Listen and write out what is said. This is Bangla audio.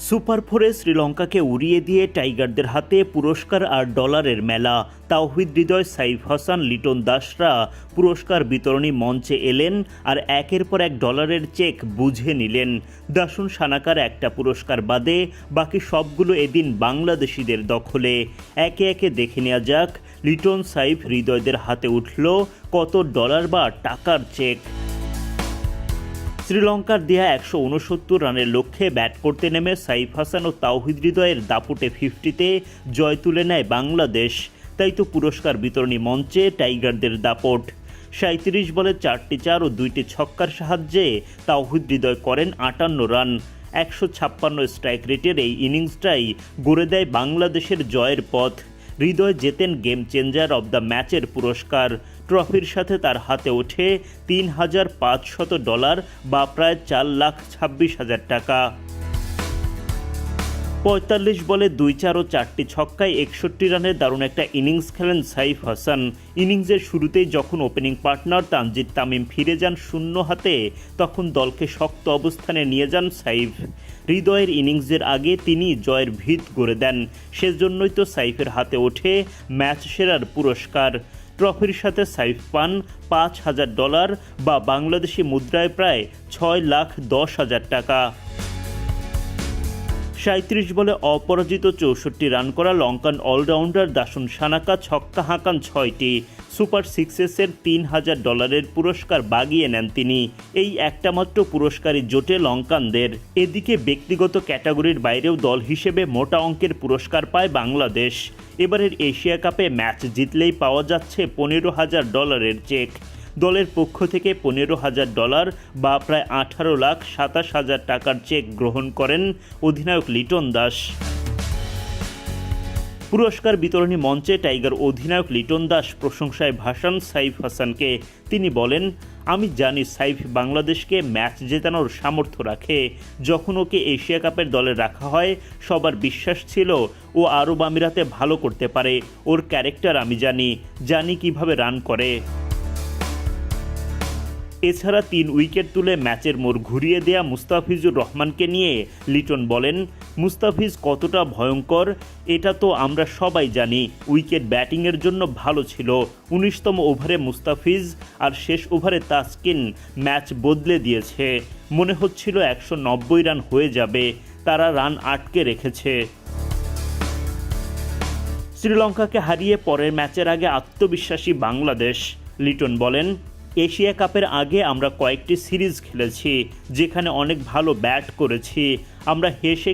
সুপার ফোরে শ্রীলঙ্কাকে উড়িয়ে দিয়ে টাইগারদের হাতে পুরস্কার আর ডলারের মেলা। তাওহিদ হৃদয়, সাইফ হাসান, লিটন দাসরা পুরস্কার বিতরণী মঞ্চে এলেন আর একের পর এক ডলারের চেক বুঝে নিলেন। দাসুন সানাকার একটা পুরস্কার বাদে বাকি সবগুলো এদিন বাংলাদেশিদের দখলে। একে একে দেখে নেওয়া যাক লিটন, সাইফ, হৃদয়দের হাতে উঠল কত ডলার বা টাকার চেক। শ্রীলঙ্কার দেয়া 169 রানের লক্ষ্যে ব্যাট করতে নেমে সাইফ হাসান ও তাওহিদ হৃদয়ের দাপুটে 50-তে জয় তুলে নেয় বাংলাদেশ। তাই তো পুরস্কার বিতরণী মঞ্চে টাইগারদের দাপট। 37 বলে 4টি 4 ও 2টি ছক্কার সাহায্যে তাওহিদ হৃদয় করেন 58 রান। 156 স্ট্রাইক রেটের এই ইনিংসটাই গড়ে দেয় বাংলাদেশের জয়ের পথ। হৃদয় জেতেন গেম চেঞ্জার অব দ্য ম্যাচের পুরস্কার। ট্রফির সাথে তার হাতে ওঠে $3,500 বা প্রায় 4,26,000 টাকা। 45 বলে 2 4 ও 4টি ছক্কায় 61 রানের দারুণ একটা ইনিংস খেলেন সাইফ হাসান। ইনিংসের শুরুতেই যখন ওপেনিং পার্টনার তানজিদ তামিম ফিরে যান শূন্য হাতে, তখন দলকে শক্ত অবস্থানে নিয়ে যান সাইফ। হৃদয়ের ইনিংসের আগে তিনি জয়ের ভিত গড়ে দেন। সেজন্যই তো সাইফের হাতে ওঠে ম্যাচ সেরার পুরস্কার। ট্রফির সাথে সাইফ পান $5,000 বা বাংলাদেশি মুদ্রায় প্রায় 6,10,000 টাকা। 37 বলে অপরাজিত 64 রান করা লঙ্কান অলরাউন্ডার দাসুন সানাকা ছক্কা হাঁকান 6টি। সুপার সিক্সেসের $3,000 পুরস্কার বাগিয়ে নেন তিনি। এই একটা মাত্র পুরস্কারই জোটে লঙ্কানদের। এদিকে ব্যক্তিগত ক্যাটাগরির বাইরেও দল হিসেবে মোটা অঙ্কের পুরস্কার পায় বাংলাদেশ। এবারের এশিয়া কাপে ম্যাচ জিতলেই পাওয়া যাচ্ছে $15,000 চেক। দলের পক্ষ থেকে $15,000 বা প্রায় 18,27,000 টাকার চেক গ্রহণ করেন অধিনায়ক লিটন দাস। পুরস্কার বিতরণী মঞ্চে টাইগার অধিনায়ক লিটন দাস প্রশংসায় ভাসান সাইফ হাসানকে। তিনি বলেন, আমি জানি সাইফ বাংলাদেশকে ম্যাচ জেতানোর সামর্থ্য রাখে। যখন ওকে এশিয়া কাপের দলে রাখা হয় সবার বিশ্বাস ছিল ও আরব আমিরাতে ভালো করতে পারে। ওর ক্যারেক্টার আমি জানি কিভাবে রান করে। এছাড়া 3 উইকেট তুলে ম্যাচের মোড় ঘুরিয়ে দেয়া মুস্তাফিজুর রহমানকে নিয়ে লিটন বলেন, মুস্তাফিজ কতটা ভয়ঙ্কর এটা তো আমরা সবাই জানি। উইকেট ব্যাটিংয়ের জন্য ভালো ছিল। 19তম ওভারে মুস্তাফিজ আর শেষ ওভারে তাসকিন ম্যাচ বদলে দিয়েছে। মনে হচ্ছিল 190 রান হয়ে যাবে, তারা রান আটকে রেখেছে। শ্রীলঙ্কাকে হারিয়ে পরের ম্যাচের আগে আত্মবিশ্বাসী বাংলাদেশ। লিটন বলেন, এশিয়া কাপের আগে আমরা কয়েকটি সিরিজ খেলেছি যেখানে অনেক ভালো ব্যাট করেছি। আমরা হেসে